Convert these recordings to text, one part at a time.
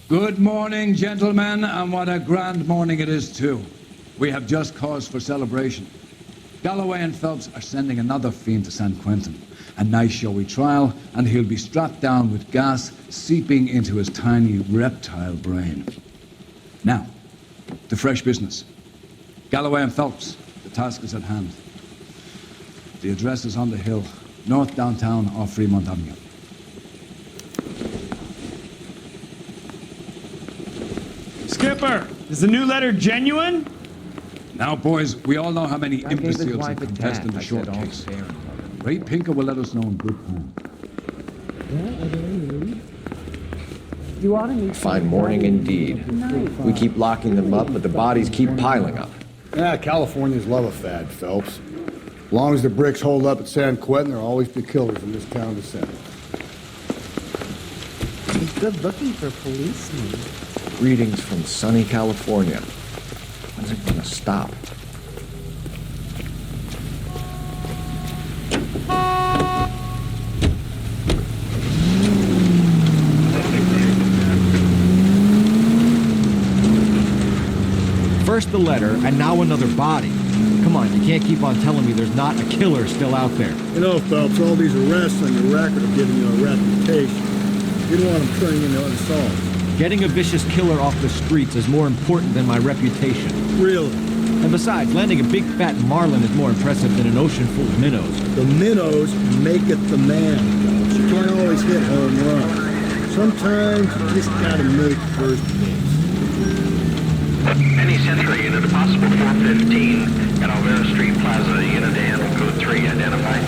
Good morning, gentlemen, and what a grand morning it is, too. We have just cause for celebration. Galloway and Phelps are sending another fiend to San Quentin. A nice showy trial, and he'll be strapped down with gas seeping into his tiny reptile brain. Now, to fresh business. Galloway and Phelps, the task is at hand. The address is on the hill, north downtown off Fremont Avenue. Skipper, is the new letter genuine? Now, boys, we all know how many imbeciles have confessed in the short case. Ray Pinker will let us know in good time. Fine morning indeed. We keep locking them up, but the bodies keep piling up. Yeah, California's love a fad, Phelps. As long as the bricks hold up at San Quentin, there'll always be killers in this town to send. He's good looking for a policeman. Greetings from sunny California. When's it gonna stop? First the letter, and now another body. Come on, you can't keep on telling me there's not a killer still out there. You know, Phelps, all these arrests on your record are giving you a reputation. You don't want them turning into unsolved. Getting a vicious killer off the streets is more important than my reputation. Really? And besides, landing a big fat marlin is more impressive than an ocean full of minnows. The minnows make it the man, Phelps. You can't always hit home runs. Sometimes you just gotta make first base. Any Century unit, a possible 415 at Alvera Street Plaza, unit and code 3 identified.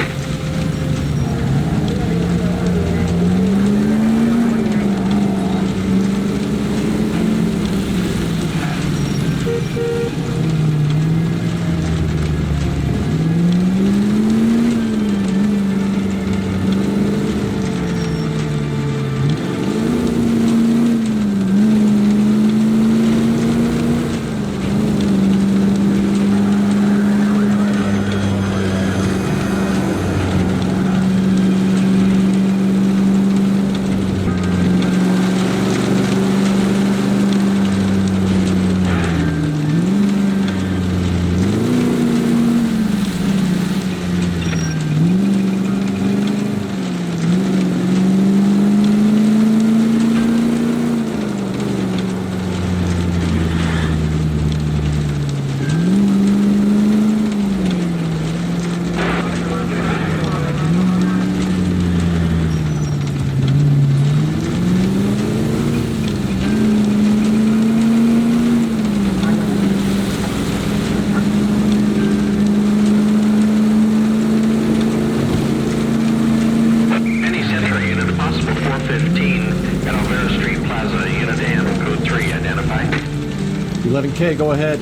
Okay, go ahead.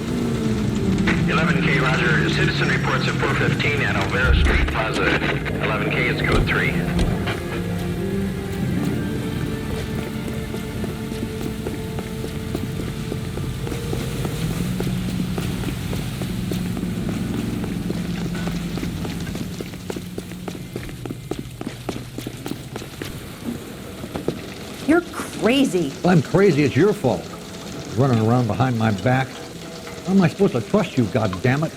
11K, roger. Citizen reports at 415 at Alvera Street Plaza. 11K, it's code 3. You're crazy. Well, I'm crazy. It's your fault. Running around behind my back. How am I supposed to trust you, goddammit?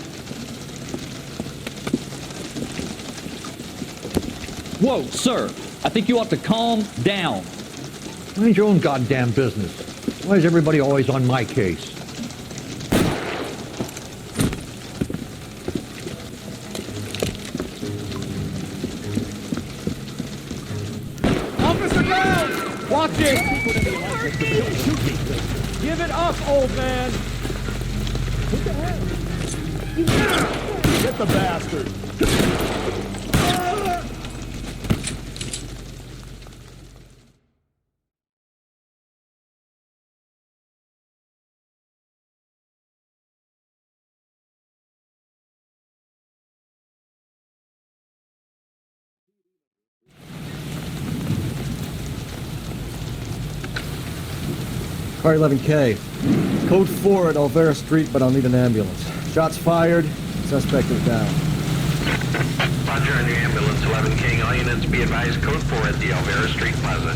Whoa, sir. I think you ought to calm down. Mind your own goddamn business. Why is everybody always on my case? Officer down! Watch it! Give it up, old man! What the hell? Get the bastard! Car 11K. Code 4 at Alvera Street, but I'll need an ambulance. Shots fired. Suspect is down. Roger on your ambulance, 11K. All units be advised, code 4 at the Alvera Street Plaza.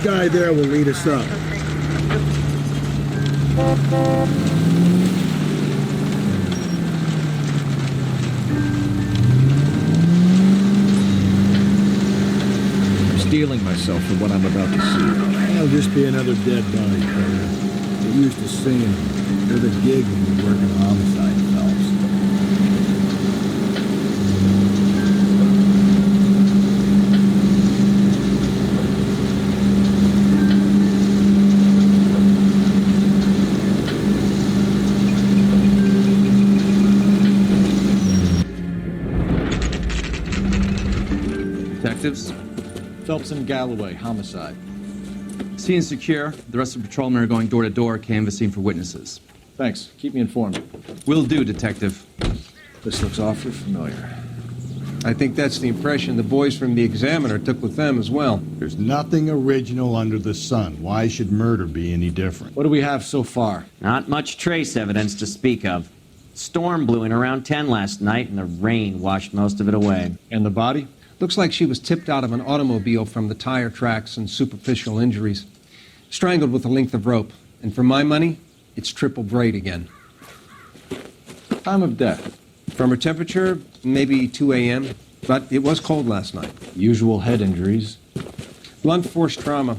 guy there will lead us up. I'm steeling myself for what I'm about to see. That'll just be another dead body, Carter. Get used to seeing them. They're the gig when you work in homicide, Phelps. Detectives, Phelps and Galloway, homicide. scene is secure. The rest of the patrolmen are going door to door, canvassing for witnesses. Thanks. Keep me informed. Will do, Detective. This looks awfully familiar. I think that's the impression the boys from the Examiner took with them as well. There's nothing original under the sun. Why should murder be any different? What do we have so far? Not much trace evidence to speak of. Storm blew in around 10 last night, and the rain washed most of it away. And the body? Looks like she was tipped out of an automobile from the tire tracks and superficial injuries. Strangled with a length of rope. And for my money, it's triple braid again. Time of death? From her temperature, maybe 2 a.m., but it was cold last night. Usual head injuries. Blunt force trauma.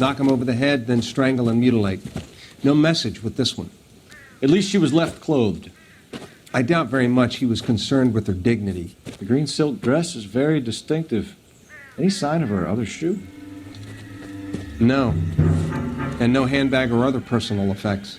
Knock him over the head, then strangle and mutilate. No message with this one. At least she was left clothed. I doubt very much he was concerned with her dignity. The green silk dress is very distinctive. Any sign of her other shoe? No. And no handbag or other personal effects.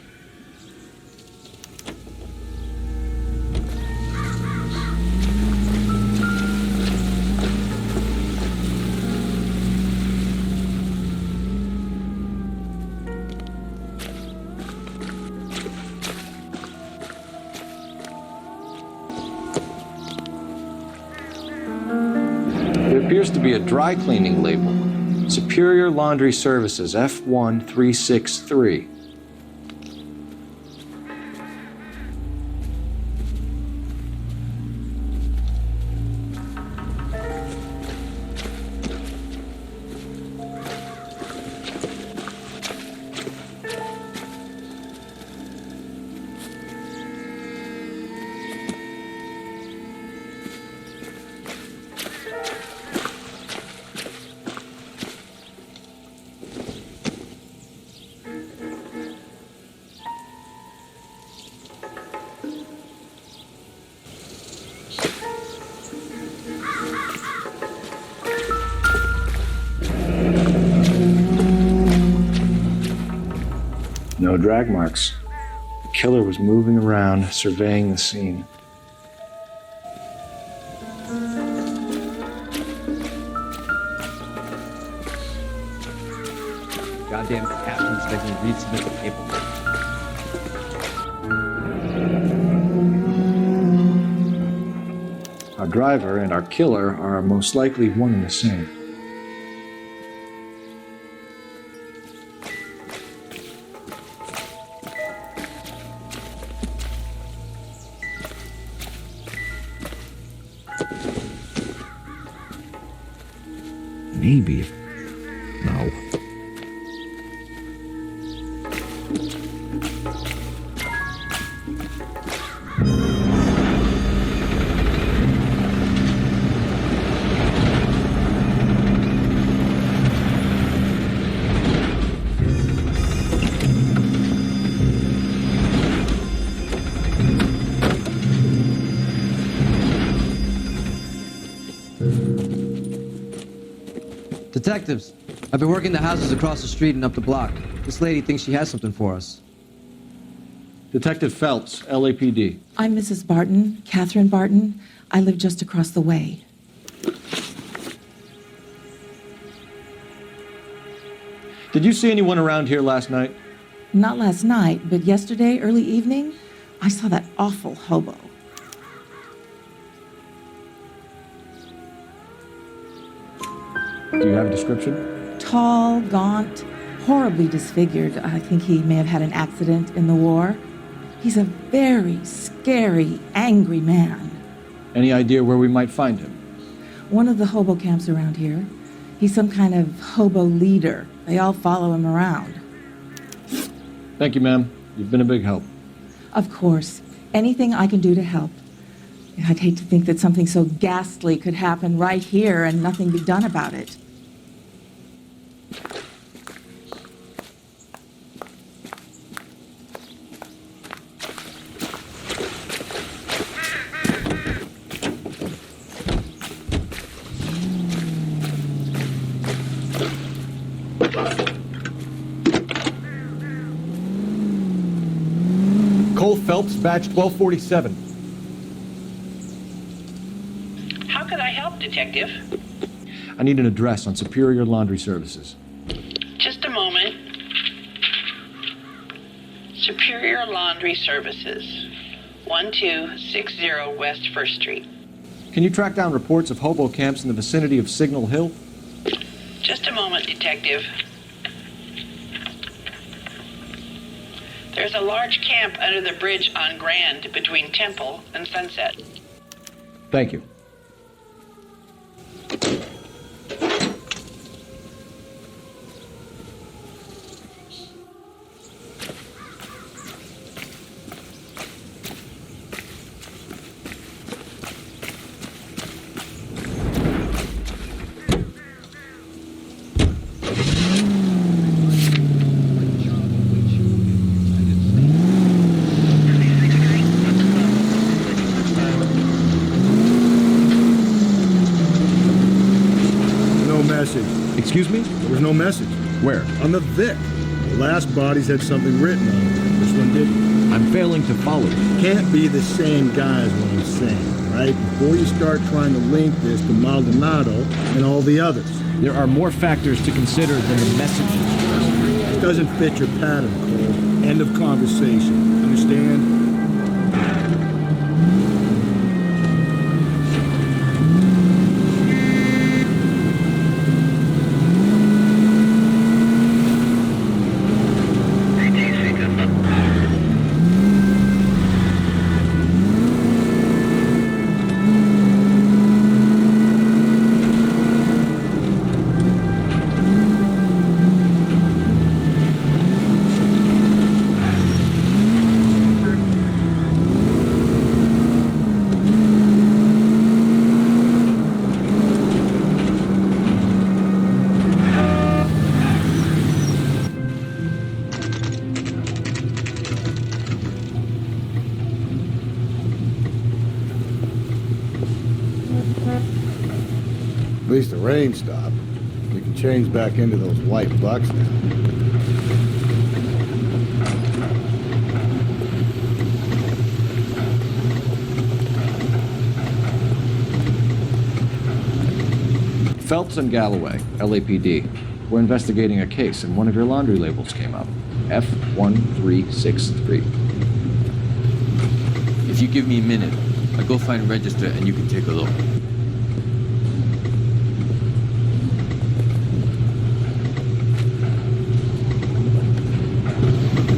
There appears to be a dry cleaning label. Superior Laundry Services, F1363. No drag marks. The killer was moving around, surveying the scene. Goddamn captains making me read submit the paperwork. Our driver and our killer are most likely one and the same. Maybe. No. Detectives, I've been working the houses across the street and up the block. This lady thinks she has something for us. Detective Phelps, LAPD. I'm Mrs. Barton, Catherine Barton. I live just across the way. Did you see anyone around here last night? Not last night, but yesterday, early evening, I saw that awful hobo. Do you have a description? Tall, gaunt, horribly disfigured. I think he may have had an accident in the war. He's a very scary, angry man. Any idea where we might find him? One of the hobo camps around here. He's some kind of hobo leader, They all follow him around. Thank you, ma'am. You've been a big help. Of course. Anything I can do to help. I'd hate to think that something so ghastly could happen right here and nothing be done about it. Cole Phelps, badge 1247. How could I help, Detective? I need an address on Superior Laundry Services. Just a moment. Superior Laundry Services, 1260 West 1st Street. Can you track down reports of hobo camps in the vicinity of Signal Hill? Just a moment, Detective. There's a large camp under the bridge on Grand between Temple and Sunset. Thank you. Excuse me? There was no message. Where? On the Vic. The last bodies had something written on them. This one didn't. I'm failing to follow you. Can't be the same guy is what I'm saying, right? Before you start trying to link this to Maldonado and all the others. There are more factors to consider than the messages. It doesn't fit your pattern, Cole. End of conversation. Understand? At least the rain stopped. We can change back into those white bucks now. Phelps and Galloway, LAPD. We're investigating a case, and one of your laundry labels came up. F1363. If you give me a minute, I'll go find register and you can take a look.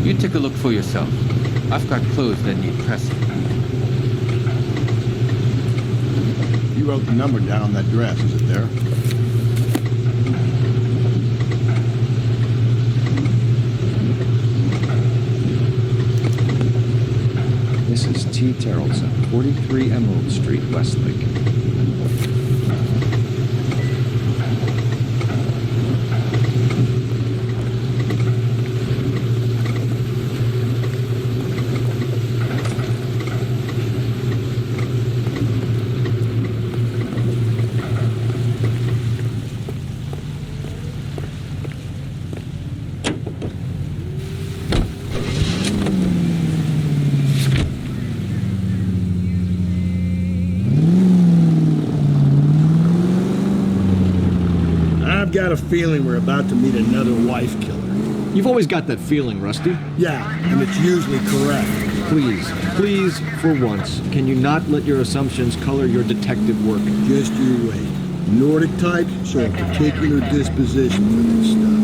You take a look for yourself. I've got clothes that need pressing. You wrote the number down on that dress, is it there? This is T. Terrellson, 43 Emerald Street, Westlake. I've got a feeling we're about to meet another wife killer. You've always got that feeling, Rusty. Yeah, and it's usually correct. Please, for once, can you not let your assumptions color your detective work? Just you wait. Nordic types show a particular disposition for this stuff.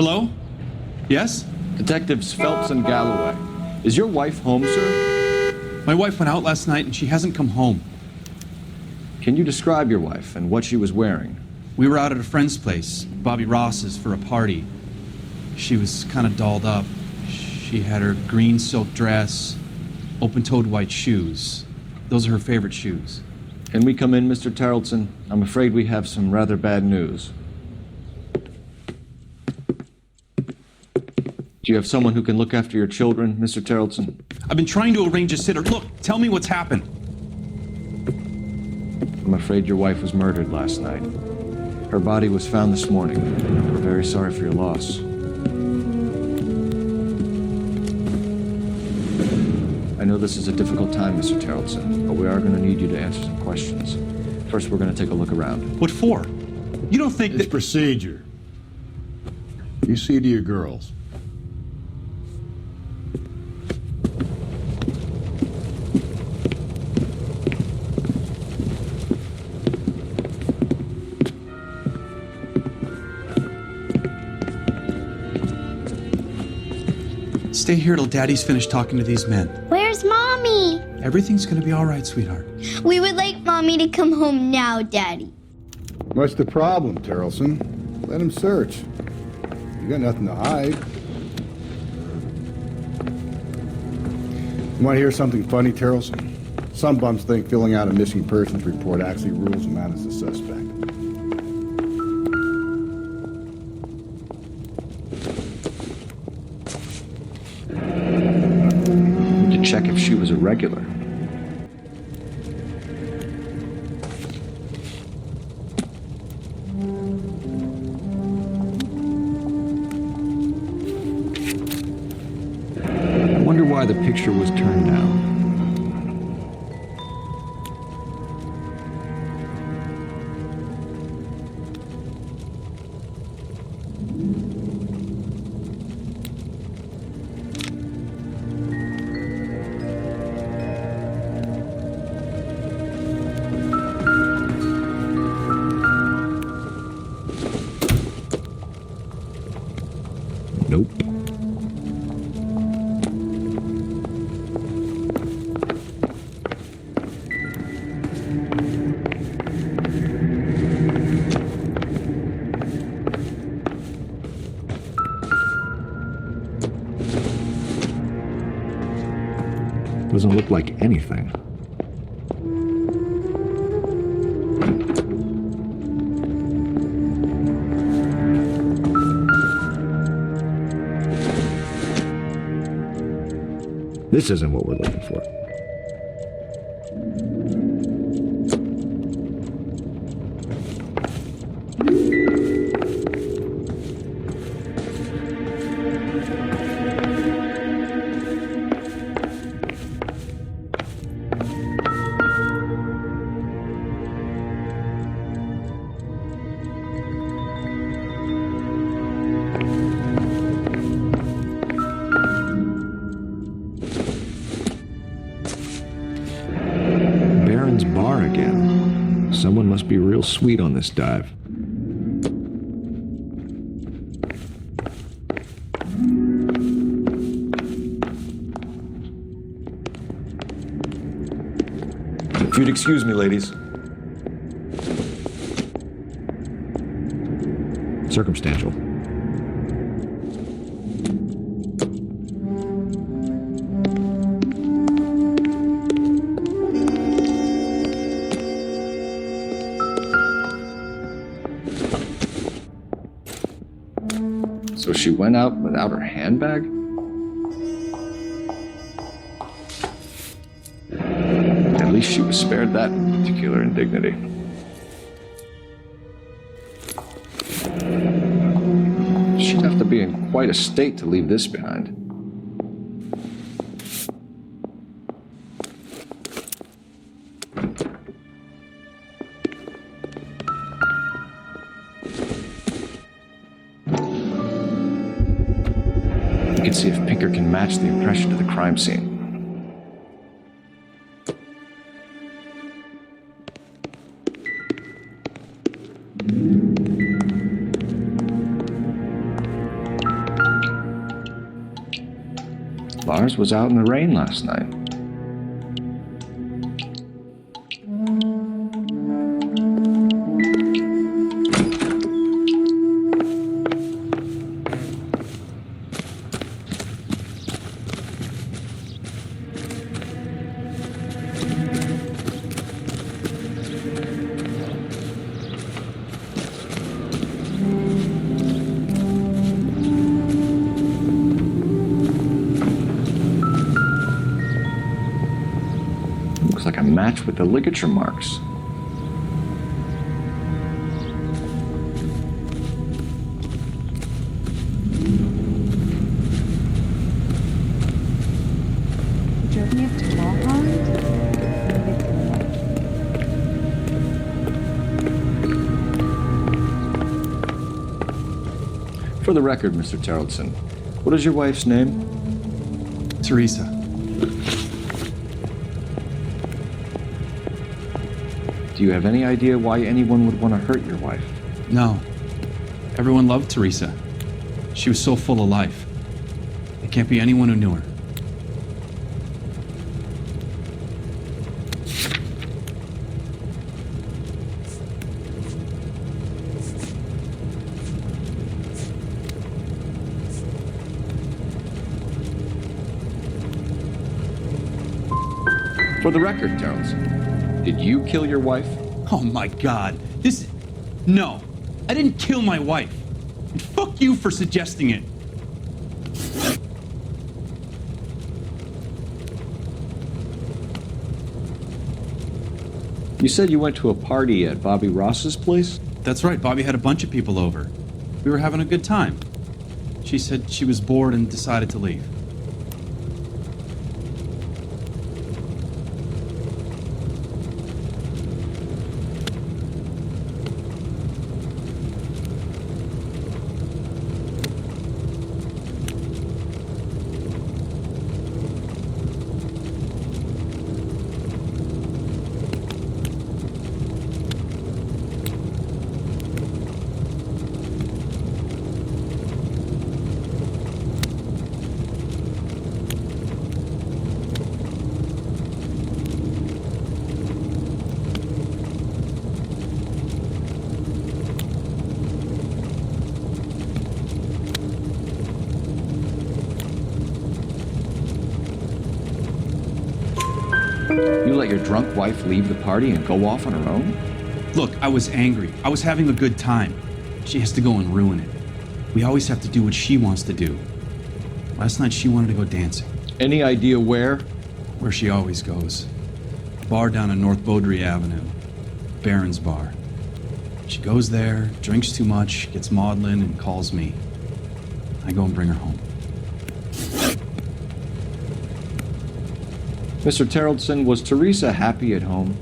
Hello? Yes? Detectives Phelps and Galloway. Is your wife home, sir? My wife went out last night and she hasn't come home. Can you describe your wife and what she was wearing? We were out at a friend's place, Bobby Ross's, for a party. She was kind of dolled up. She had her green silk dress, open-toed white shoes. Those are her favorite shoes. Can we come in, Mr. Tarleton? I'm afraid we have some rather bad news. Do you have someone who can look after your children, Mr. Tarleton? I've been trying to arrange a sitter. Look, tell me what's happened. I'm afraid your wife was murdered last night. Her body was found this morning. We're very sorry for your loss. I know this is a difficult time, Mr. Tarleton, but we are going to need you to answer some questions. First, we're going to take a look around. What for? You don't think It's procedure. You see to your girls. Stay here till Daddy's finished talking to these men. Where's Mommy? Everything's gonna be all right, sweetheart. We would like Mommy to come home now, Daddy. What's the problem, Tarleton? Let him search. You got nothing to hide. You want to hear something funny, Tarleton? Some bums think filling out a missing persons report actually rules them out as a suspect. To check if she was a regular. I wonder why the picture was turned down. Nope. Doesn't look like anything. This isn't what we're looking for. Bar again. Someone must be real sweet on this dive. If you'd excuse me, ladies. Circumstantial. So she went out without her handbag? At least she was spared that particular indignity. She'd have to be in quite a state to leave this behind. You can see if Pinker can match the impression to the crime scene. Lars was out in the rain last night. Looks like a match with the ligature marks. Journey of Tomorrow? For the record, Mr. Terrellson, what is your wife's name? Teresa. Do you have any idea why anyone would want to hurt your wife? No. Everyone loved Teresa. She was so full of life. It can't be anyone who knew her. For the record, Terrellson, did you kill your wife? Oh my God. No. I didn't kill my wife. And fuck you for suggesting it. You said you went to a party at Bobby Ross's place? That's right. Bobby had a bunch of people over. We were having a good time. She said she was bored and decided to leave. You let your drunk wife leave the party and go off on her own? Look, I was angry. I was having a good time. She has to go and ruin it. We always have to do what she wants to do. Last night she wanted to go dancing. Any idea where? Where she always goes. A bar down on North Beaudry Avenue. Baron's Bar. She goes there, drinks too much, gets maudlin, and calls me. I go and bring her home. Mr. Terrellson, was Teresa happy at home?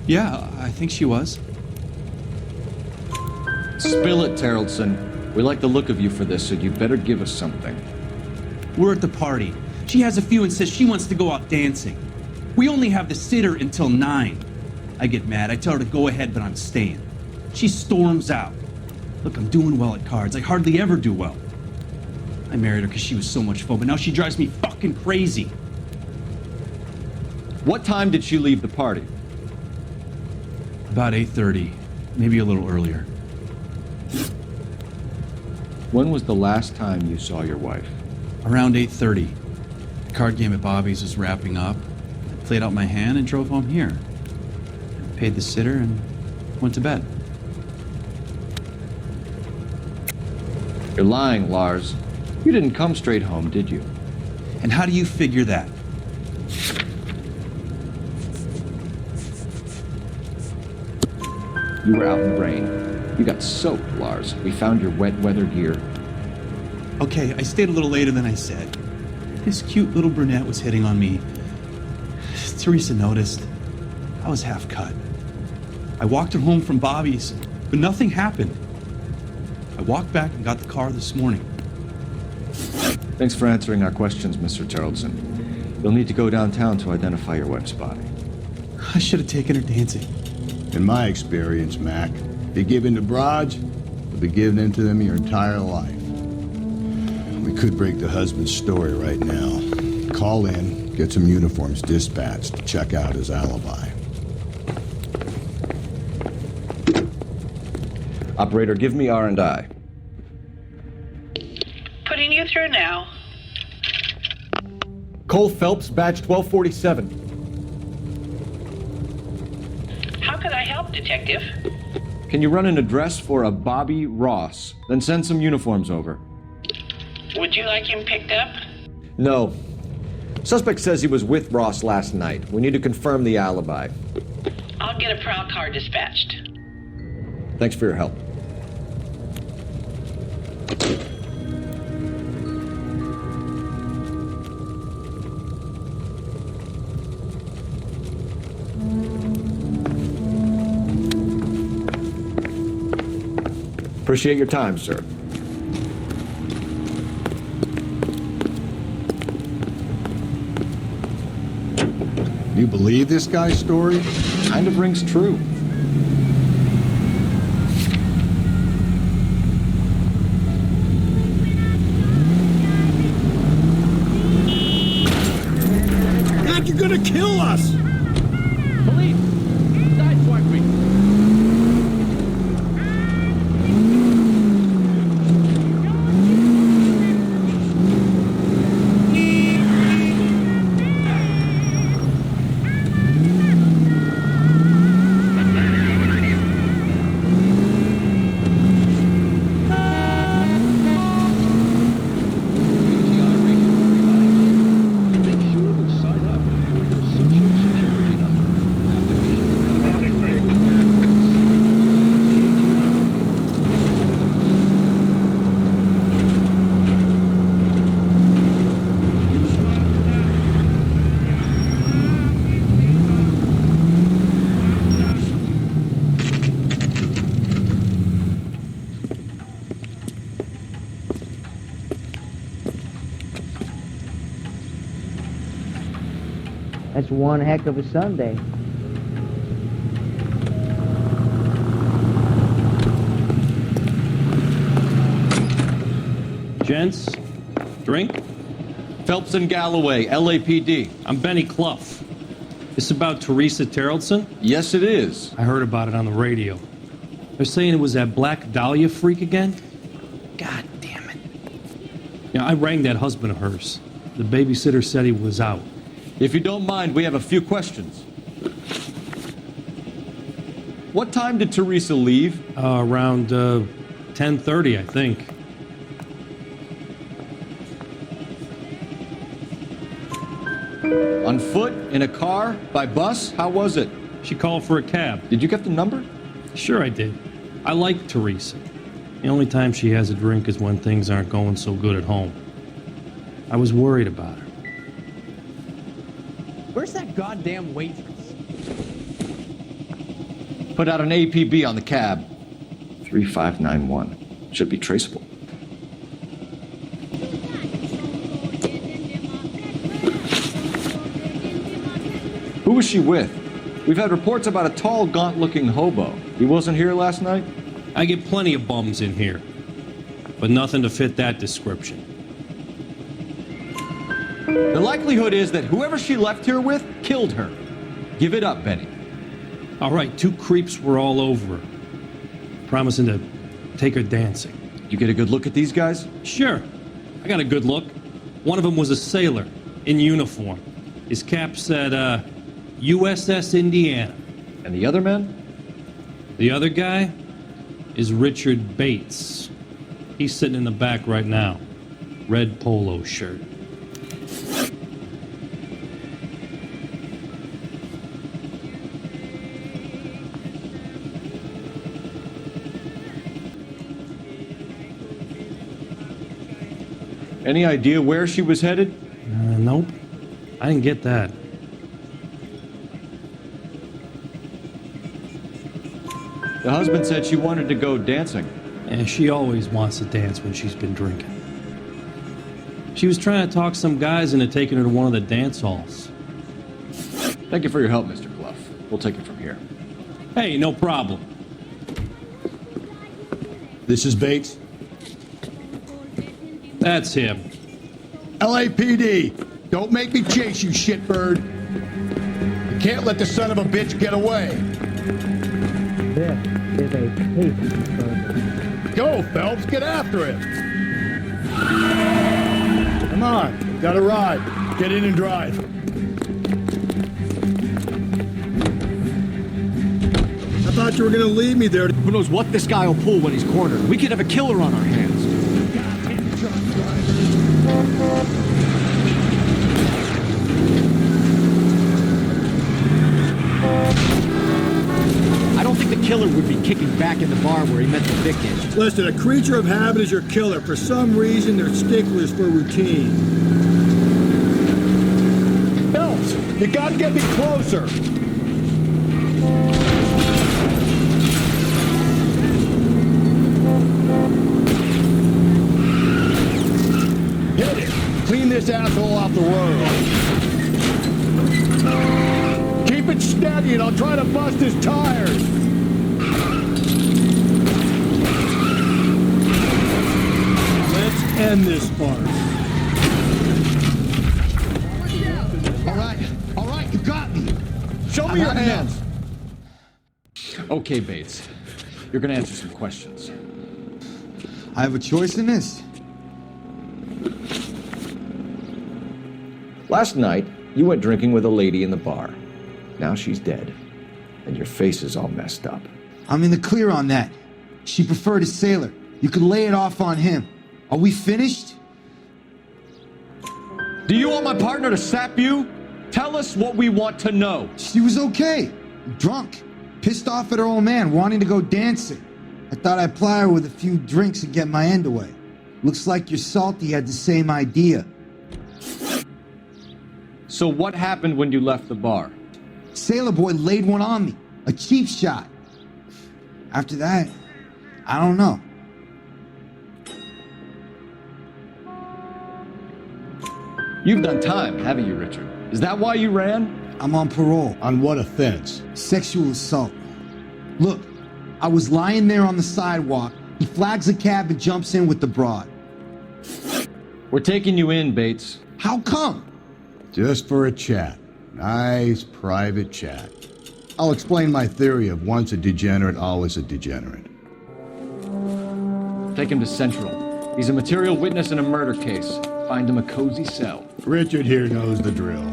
Yeah, I think she was. Spill it, Terrellson. We like the look of you for this, so you better give us something. We're at the party. She has a few and says she wants to go out dancing. We only have the sitter until 9. I get mad. I tell her to go ahead, but I'm staying. She storms out. Look, I'm doing well at cards. I hardly ever do well. I married her because she was so much fun, but now she drives me fucking crazy. What time did she leave the party? About 8:30, maybe a little earlier. When was the last time you saw your wife? Around 8:30. The card game at Bobby's was wrapping up. I played out my hand and drove home here. I paid the sitter and went to bed. You're lying, Lars. You didn't come straight home, did you? And how do you figure that? You were out in the rain. You got soaked, Lars. We found your wet weather gear. Okay, I stayed a little later than I said. This cute little brunette was hitting on me. Teresa noticed. I was half cut. I walked her home from Bobby's, but nothing happened. I walked back and got the car this morning. Thanks for answering our questions, Mr. Terrellson. You'll need to go downtown to identify your wife's body. I should have taken her dancing. In my experience, Mac, if you give in to broads, you'll be giving in to them your entire life. We could break the husband's story right now. Call in, get some uniforms dispatched to check out his alibi. Operator, give me R&I. Putting you through now. Cole Phelps, badge 1247. How could I help, Detective? Can you run an address for a Bobby Ross? Then send some uniforms over. Would you like him picked up? No. Suspect says he was with Ross last night. We need to confirm the alibi. I'll get a prowl car dispatched. Thanks for your help. Appreciate your time, sir. You believe this guy's story? Kind of rings true. God, you're gonna kill us! Police! Sideswipe me! That's one heck of a Sunday. Gents, drink? Phelps and Galloway, LAPD. I'm Benny Clough. This about Teresa Terrellson? Yes, it is. I heard about it on the radio. They're saying it was that Black Dahlia freak again? God damn it. Yeah, I rang that husband of hers. The babysitter said he was out. If you don't mind, we have a few questions. What time did Teresa leave? Around 10:30, I think. On foot? In a car? By bus? How was it? She called for a cab. Did you get the number? Sure I did. I like Teresa. The only time she has a drink is when things aren't going so good at home. I was worried about her. Where's that goddamn waitress? Put out an APB on the cab. 3591. Should be traceable. Who was she with? We've had reports about a tall, gaunt-looking hobo. He wasn't here last night? I get plenty of bums in here, but nothing to fit that description. The likelihood is that whoever she left here with killed her. Give it up, Benny. All right, 2 creeps were all over her, promising to take her dancing. You get a good look at these guys? Sure. I got a good look. One of them was a sailor in uniform. His cap said, USS Indiana. And the other man? The other guy is Richard Bates. He's sitting in the back right now. Red polo shirt. Any idea where she was headed? Nope. I didn't get that. The husband said she wanted to go dancing. And she always wants to dance when she's been drinking. She was trying to talk some guys into taking her to one of the dance halls. Thank you for your help, Mr. Clough. We'll take it from here. Hey, no problem. This is Bates. That's him. LAPD, don't make me chase you, shitbird. You can't let the son of a bitch get away. This is a case burger. Go, Phelps, get after him. Come on, got a ride. Get in and drive. I thought you were gonna leave me there. Who knows what this guy will pull when he's cornered? We could have a killer on our hands. I don't think the killer would be kicking back in the bar where he met the victim. Listen, a creature of habit is your killer. For some reason, they're sticklers for routine. Phelps, you gotta get me closer. Hit it. Clean this asshole off the road. Keep it steady and I'll try to bust his tires. Let's end this farce. All right, you got me. Show me your hands. Okay, Bates. You're gonna answer some questions. I have a choice in this. Last night, you went drinking with a lady in the bar. Now she's dead, and your face is all messed up. I'm in the clear on that. She preferred a sailor. You could lay it off on him. Are we finished? Do you want my partner to sap you? Tell us what we want to know. She was okay. Drunk. Pissed off at her old man, wanting to go dancing. I thought I'd ply her with a few drinks and get my end away. Looks like your Salty had the same idea. So what happened when you left the bar? Sailor boy laid one on me. A cheap shot. After that, I don't know. You've done time, haven't you, Richard? Is that why you ran? I'm on parole. On what offense? Sexual assault. Look, I was lying there on the sidewalk. He flags a cab and jumps in with the broad. We're taking you in, Bates. How come? Just for a chat. Nice private chat. I'll explain my theory of once a degenerate, always a degenerate. Take him to Central. He's a material witness in a murder case. Find him a cozy cell. Richard here knows the drill.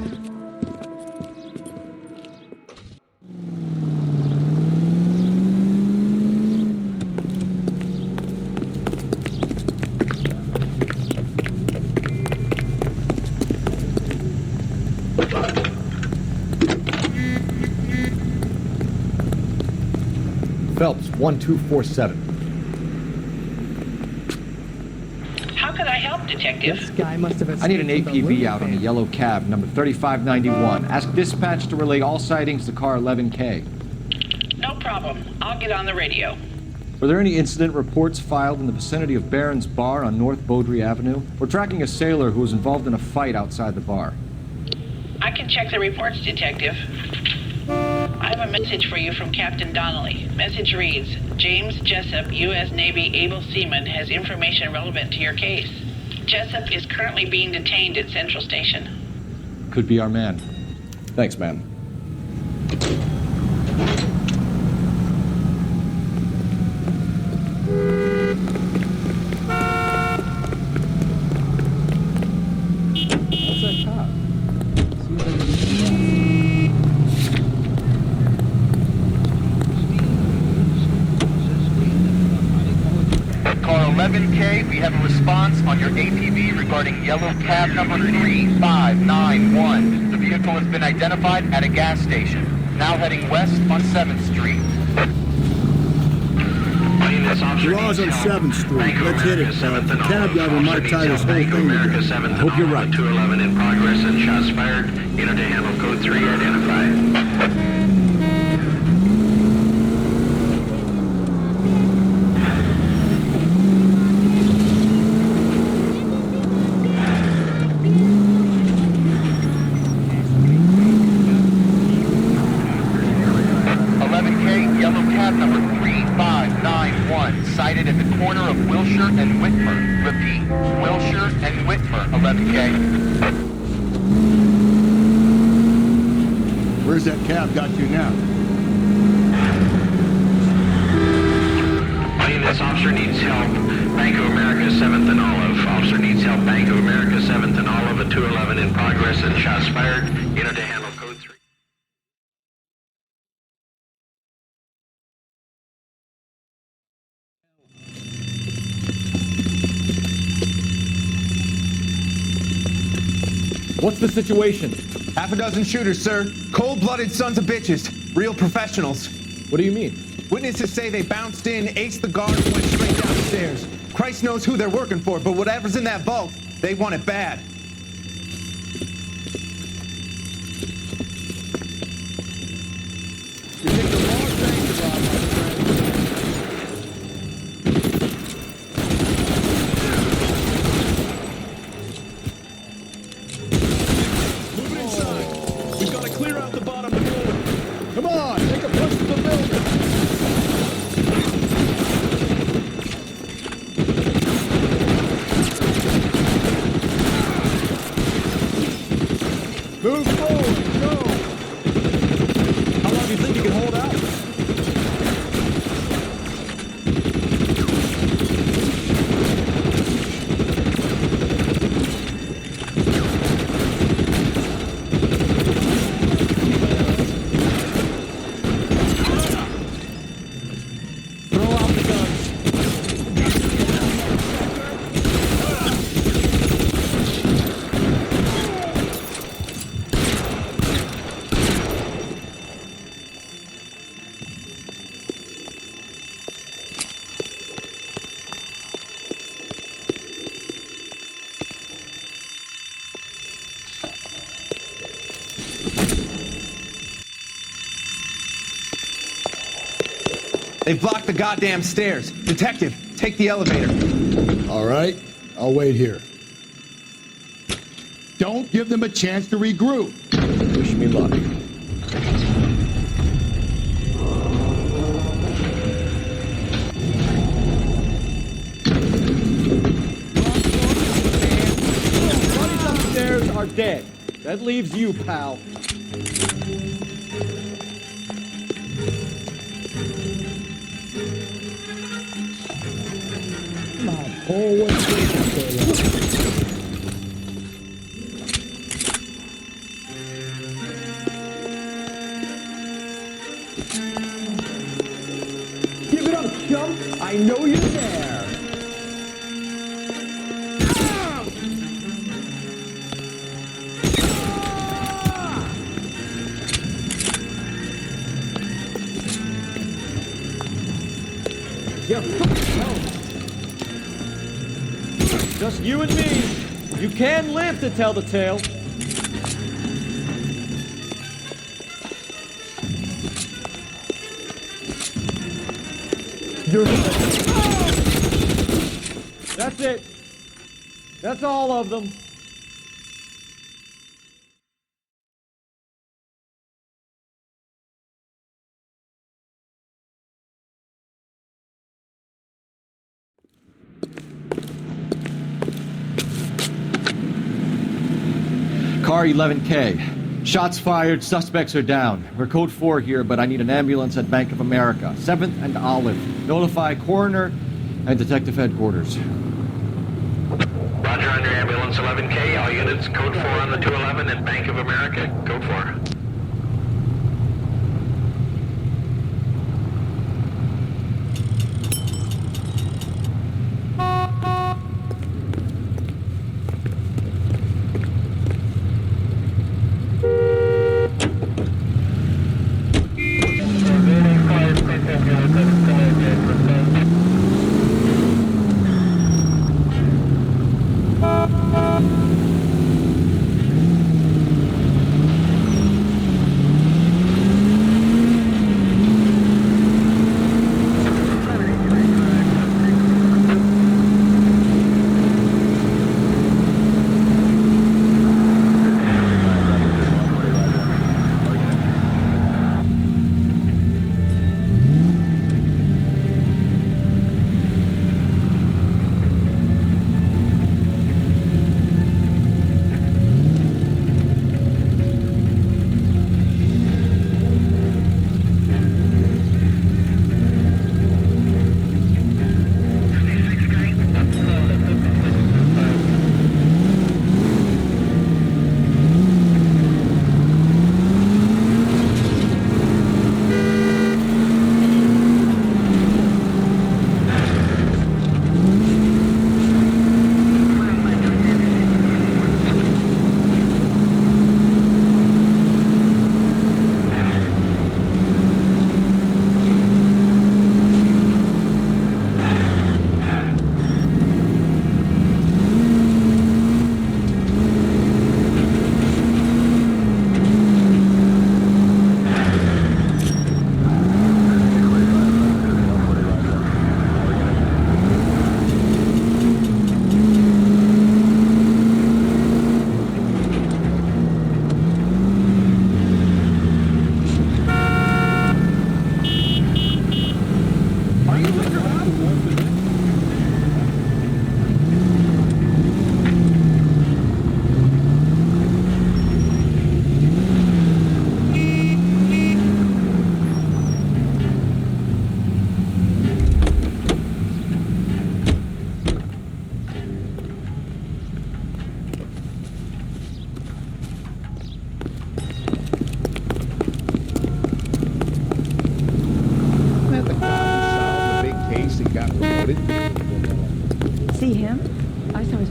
Phelps, 1247. How could I help, Detective? This guy must have. I need an APV out on a yellow cab, number 3591. Ask dispatch to relay all sightings to car 11K. No problem. I'll get on the radio. Were there any incident reports filed in the vicinity of Barron's Bar on North Beaudry Avenue? We're tracking a sailor who was involved in a fight outside the bar. I can check the reports, Detective. I have a message for you from Captain Donnelly. Message reads, James Jessup, U.S. Navy able seaman, has information relevant to your case. Jessup is currently being detained at Central Station. Could be our man. Thanks, man. What's that cop? Car 11K, we have a response on your APV regarding yellow cab number 3591. The vehicle has been identified at a gas station. Now heading west on 7th Street. Law's on 7th Street. Let's hit it. The cab driver might tie this whole thing together. I hope you're right. 211 in progress and shots fired. Unit to handle code 3 identified. Yellow cab number 3591, sighted at the corner of Wilshire and Whitmer. Repeat, Wilshire and Whitmer, 11K. Where's that cab got you now? This officer needs help. Bank of America, 7th and Olive. Officer needs help. Bank of America, 7th and Olive, a 211 in progress and shots fired. Unit to handle code 3. What's the situation? Half a dozen shooters, sir. Cold-blooded sons of bitches. Real professionals. What do you mean? Witnesses say they bounced in, aced the guard, and went straight downstairs. Christ knows who they're working for, but whatever's in that vault, they want it bad. You take the wrong thing to rob, my friend. Move it inside. We've got to clear out the bottom of the building. Come on, take a push to the building. Move forward, go! How long do you think you can hold out? Throw out the guns. They've blocked the goddamn stairs. Detective, take the elevator. All right, I'll wait here. Don't give them a chance to regroup. Wish me luck. Buddies upstairs are dead. That leaves you, pal. Give it up, chump! I know you're there! Just you and me. You can live to tell the tale. That's it. That's all of them. Car 11K. Shots fired, suspects are down. We're code 4 here, but I need an ambulance at Bank of America. 7th and Olive. Notify coroner and detective headquarters. Roger on your ambulance, 11K. All units, code 4 on the 211 at Bank of America. Code 4.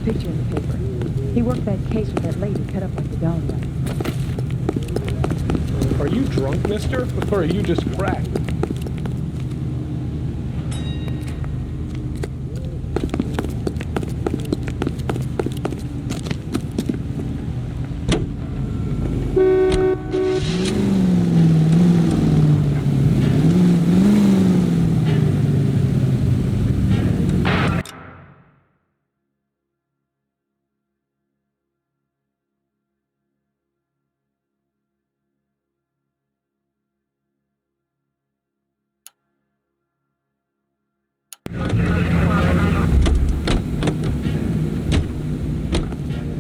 picture in the paper. He worked that case with that lady cut up like the dahlia. Are you drunk, mister? Or are you just cracked?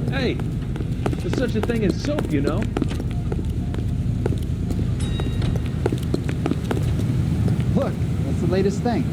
Hey, there's such a thing as soap, you know? Look, that's the latest thing.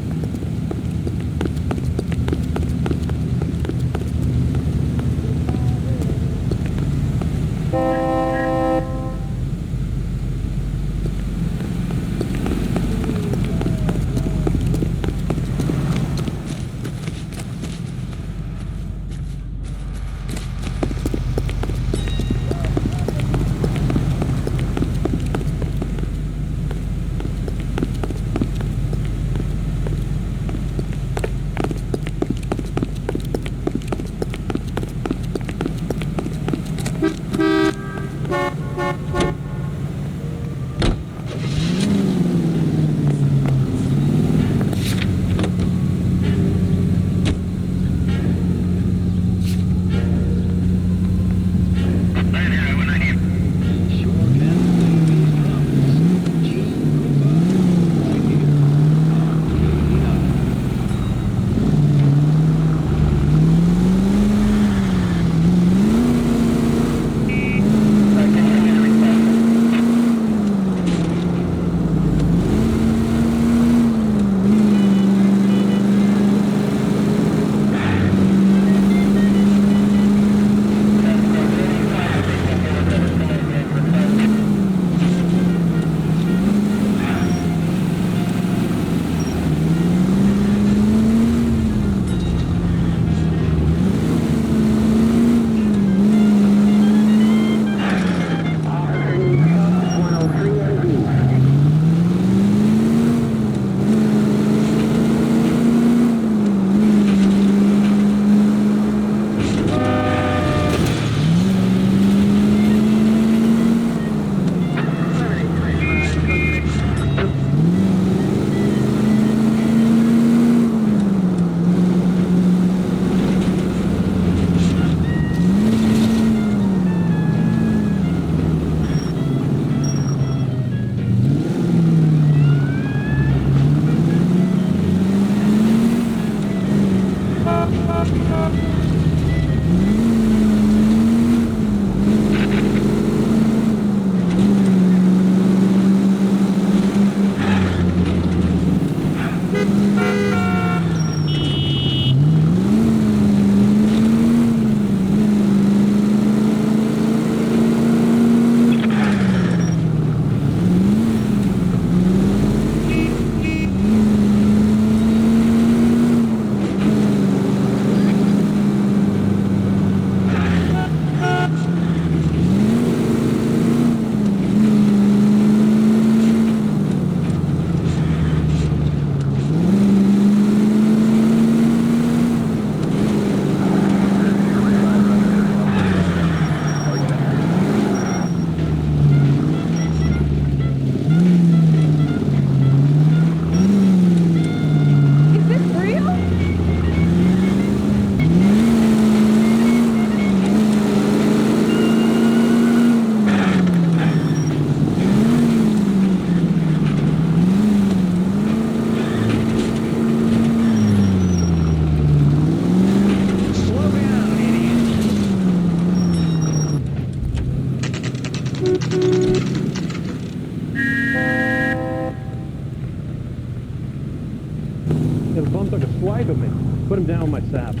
It bumped like a swag of me. Put him down with my sap.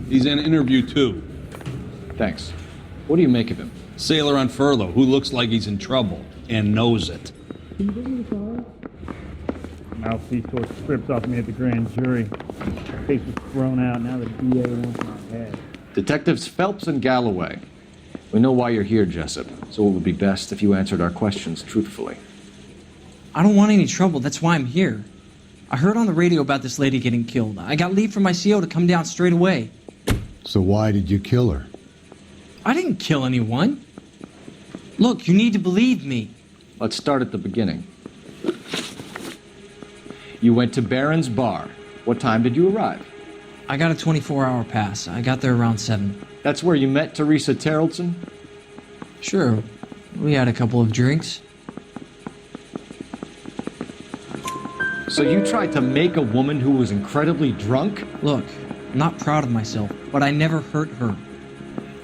He's in interview 2. Thanks. What do you make of him? Sailor on furlough who looks like he's in trouble and knows it. Can you give me the car? Mouthpiece tore strips off me at the grand jury. Case was thrown out. Now the DA wants my head. Detectives Phelps and Galloway. We know why you're here, Jessup, so it would be best if you answered our questions truthfully. I don't want any trouble. That's why I'm here. I heard on the radio about this lady getting killed. I got leave from my CO to come down straight away. So why did you kill her? I didn't kill anyone. Look, you need to believe me. Let's start at the beginning. You went to Barron's Bar. What time did you arrive? I got a 24-hour pass. I got there around 7. That's where you met Teresa Terrellson? Sure. We had a couple of drinks. So you tried to make a woman who was incredibly drunk? Look, I'm not proud of myself, but I never hurt her.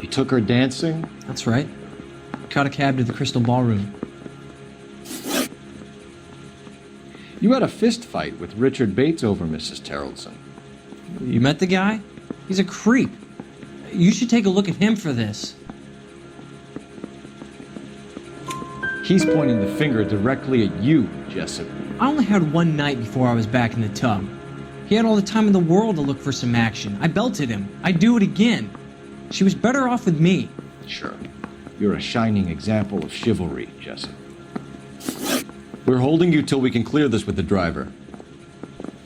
You took her dancing? That's right. Caught a cab to the Crystal Ballroom. You had a fist fight with Richard Bates over Mrs. Terrellson. You met the guy? He's a creep. You should take a look at him for this. He's pointing the finger directly at you, Jessup. I only had one night before I was back in the tub. He had all the time in the world to look for some action. I belted him. I'd do it again. She was better off with me. Sure. You're a shining example of chivalry, Jessup. We're holding you till we can clear this with the driver.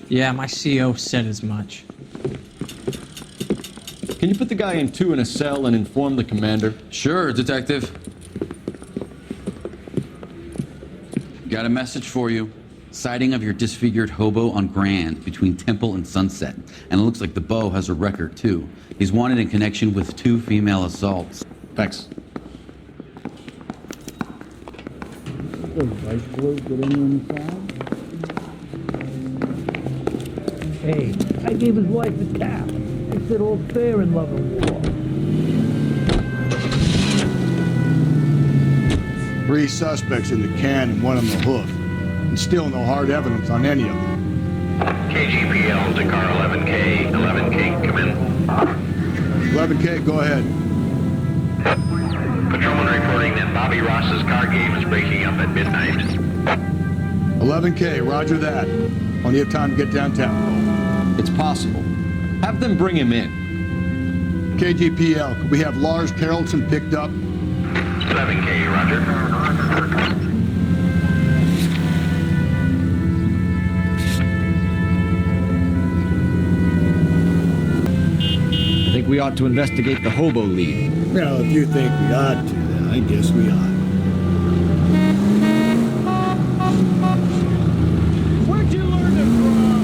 Yeah, my CO said as much. Can you put the guy in 2 in a cell and inform the commander? Sure, Detective. Got a message for you. Sighting of your disfigured hobo on Grand between Temple and Sunset. And it looks like the beau has a record, too. He's wanted in connection with 2 female assaults. Thanks. Does Vice Boy get in inside? Hey, I gave his wife a tap. I said all fair in love and war. 3 suspects in the can and 1 on the hoof. And still no hard evidence on any of them. KGPL to car 11K. 11K, come in. 11K, go ahead. Patrolman reporting that Bobby Ross's car game is breaking up at midnight. 11K, roger that. Plenty of time to get downtown. It's possible. Have them bring him in. KGPL, could we have Lars Terrellson picked up? 11K, roger. I think we ought to investigate the hobo lead. Well, if you think we ought to, then I guess we ought. Where'd you learn to drive?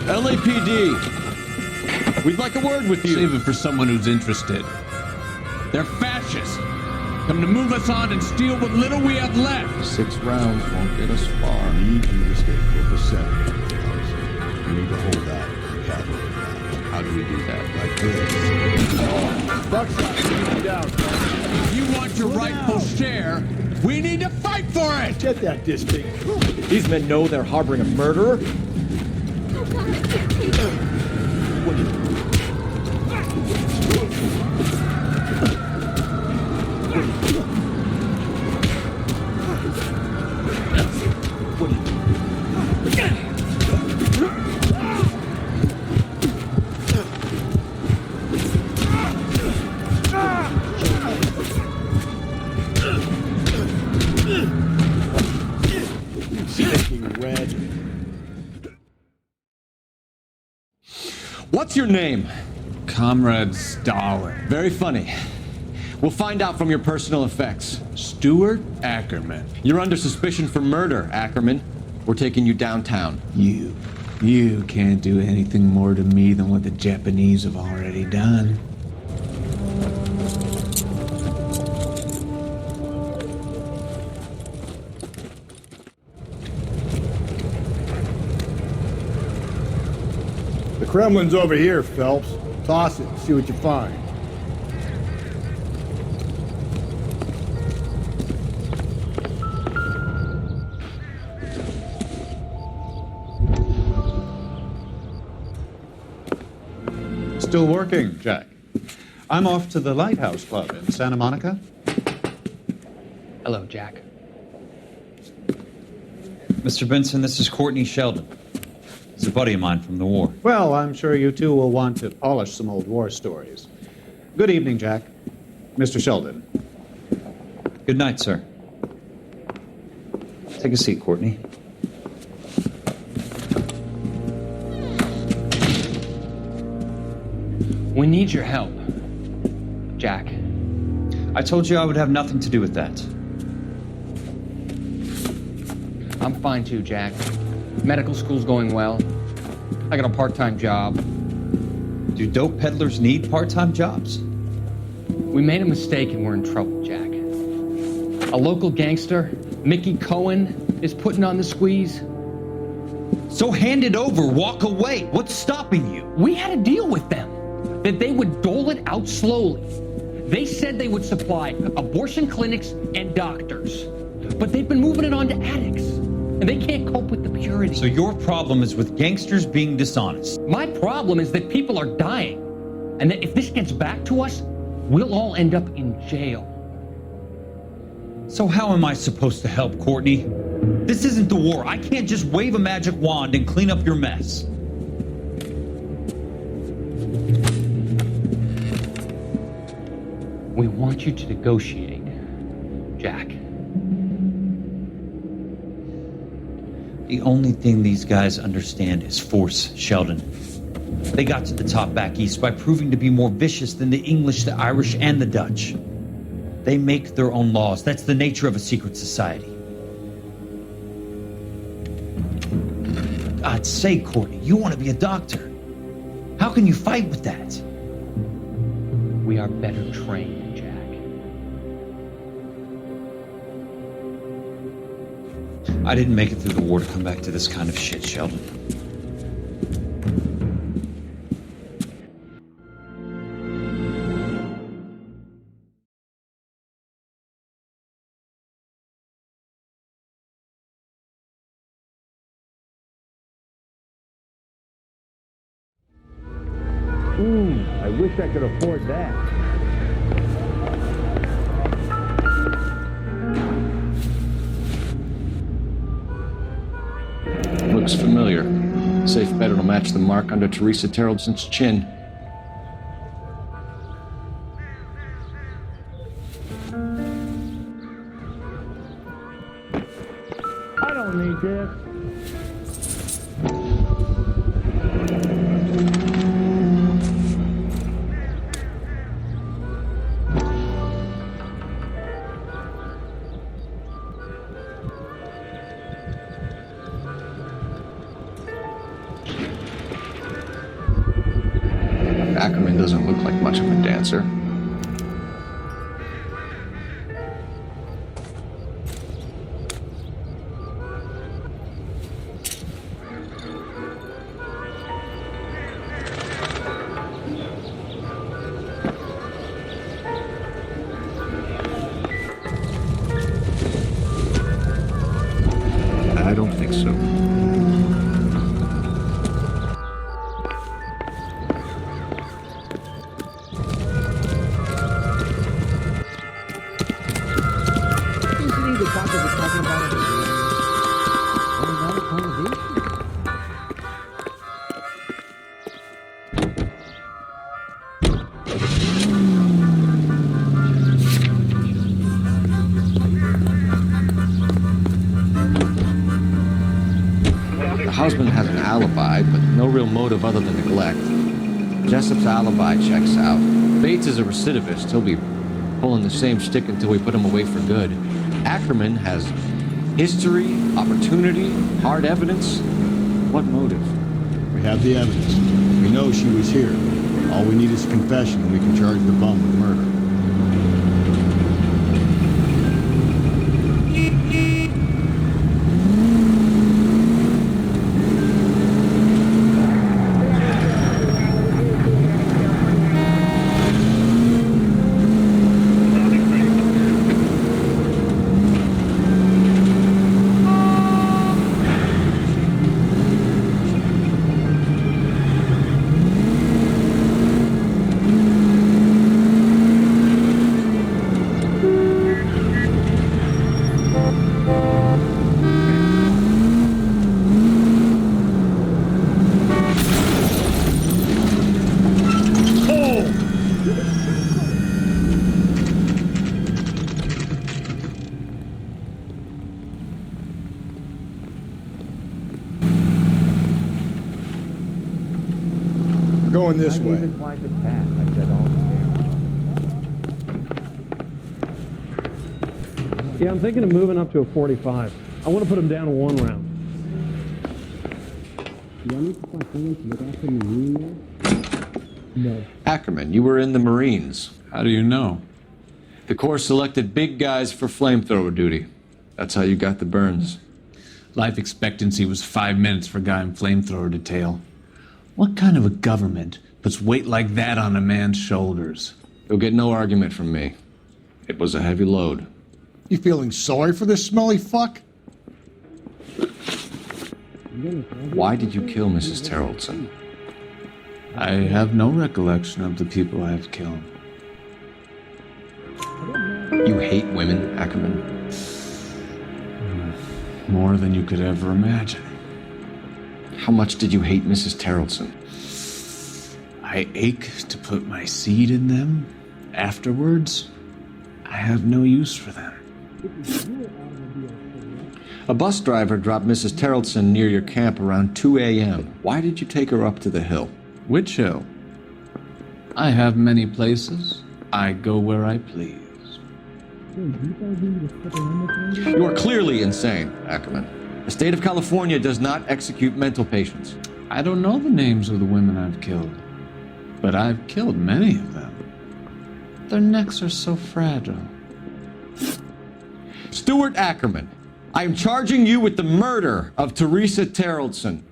LAPD, we'd like a word with you. Save it for someone who's interested. They're fascists. Come to move us on and steal what little we have left. 6 rounds won't get us far. We need you to stay focused. We need to hold out. How do we do that? Like this. Buckshot, keep down. If you want your rightful share, we need to fight for it! Get that disc thing. These men know they're harboring a murderer. your name? Comrade Stalin. Very funny. We'll find out from your personal effects. Stuart Ackerman. You're under suspicion for murder, Ackerman. We're taking you downtown. You can't do anything more to me than what the Japanese have already done. The Kremlin's over here, Phelps. Toss it, see what you find. Still working, Jack. I'm off to the Lighthouse Club in Santa Monica. Hello, Jack. Mr. Benson, this is Courtney Sheldon. He's a buddy of mine from the war. Well, I'm sure you two will want to polish some old war stories. Good evening, Jack. Mr. Sheldon. Good night, sir. Take a seat, Courtney. We need your help, Jack. I told you I would have nothing to do with that. I'm fine too, Jack. Medical school's going well. I got a part-time job. Do dope peddlers need part-time jobs? We made a mistake and we're in trouble, Jack. A local gangster, Mickey Cohen, is putting on the squeeze. So hand it over, walk away. What's stopping you? We had a deal with them that they would dole it out slowly. They said they would supply abortion clinics and doctors, but they've been moving it on to addicts, and they can't cope with the purity. So your problem is with gangsters being dishonest. My problem is that people are dying, and that if this gets back to us, we'll all end up in jail. So how am I supposed to help, Courtney? This isn't the war. I can't just wave a magic wand and clean up your mess. We want you to negotiate, Jack. The only thing these guys understand is force, Sheldon. They got to the top back east by proving to be more vicious than the English, the Irish, and the Dutch. They make their own laws. That's the nature of a secret society. God's sake, Courtney, you want to be a doctor. How can you fight with that? We are better trained, Jack. I didn't make it through the war to come back to this kind of shit, Sheldon. I wish I could afford that. Looks familiar. Safe bet it'll match the mark under Teresa Terrelson's chin. I don't need this. Ackerman doesn't look like much of a dancer. I don't think so. The husband has an alibi, but no real motive other than neglect. Jessup's alibi checks out. Bates is a recidivist. He'll be pulling the same stick until we put him away for good. Ackerman has history, opportunity, hard evidence. What motive? We have the evidence. We know she was here. All we need is a confession, and we can charge the bum with murder. Going this way. Yeah, I'm thinking of moving up to a 45. I want to put him down to 1 round. Do I need to find someone to look after Marine there? No. Ackerman, you were in the Marines. How do you know? The Corps selected big guys for flamethrower duty. That's how you got the burns. Life expectancy was 5 minutes for a guy in flamethrower detail. What kind of a government puts weight like that on a man's shoulders? You'll get no argument from me. It was a heavy load. You feeling sorry for this smelly fuck? Why did you kill Mrs. Terrellson? I have no recollection of the people I have killed. You hate women, Ackerman? More than you could ever imagine. How much did you hate Mrs. Terrellson? I ache to put my seed in them. Afterwards, I have no use for them. A bus driver dropped Mrs. Terrellson near your camp around 2 a.m. Why did you take her up to the hill? Which hill? I have many places. I go where I please. You are clearly insane, Ackerman. The state of California does not execute mental patients. I don't know the names of the women I've killed, but I've killed many of them. Their necks are so fragile. Stuart Ackerman, I am charging you with the murder of Teresa Terrellson.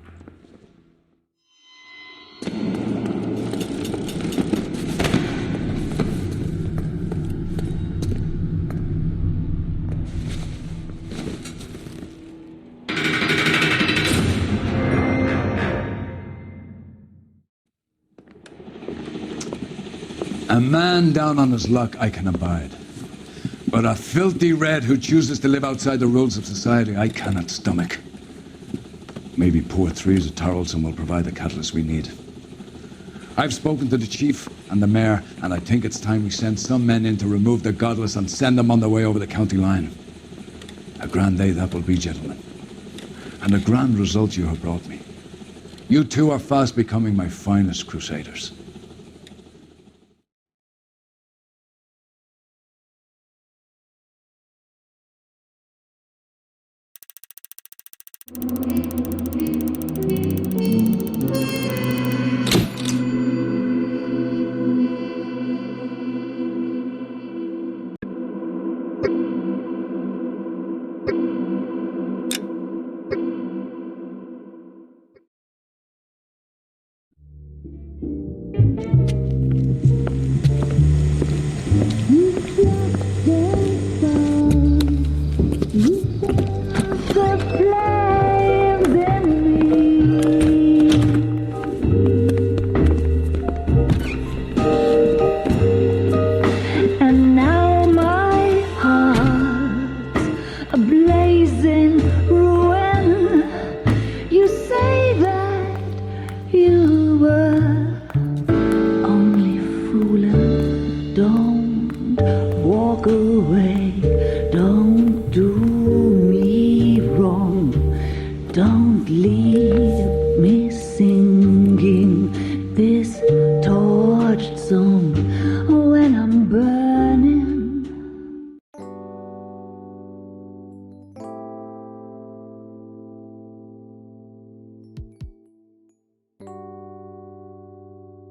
A man down on his luck I can abide. But a filthy red who chooses to live outside the rules of society I cannot stomach. Maybe poor Teresa Terrellson will provide the catalyst we need. I've spoken to the chief and the mayor, and I think it's time we send some men in to remove the godless and send them on their way over the county line. A grand day that will be, gentlemen. And a grand result you have brought me. You two are fast becoming my finest crusaders. Don't do me wrong. Don't leave.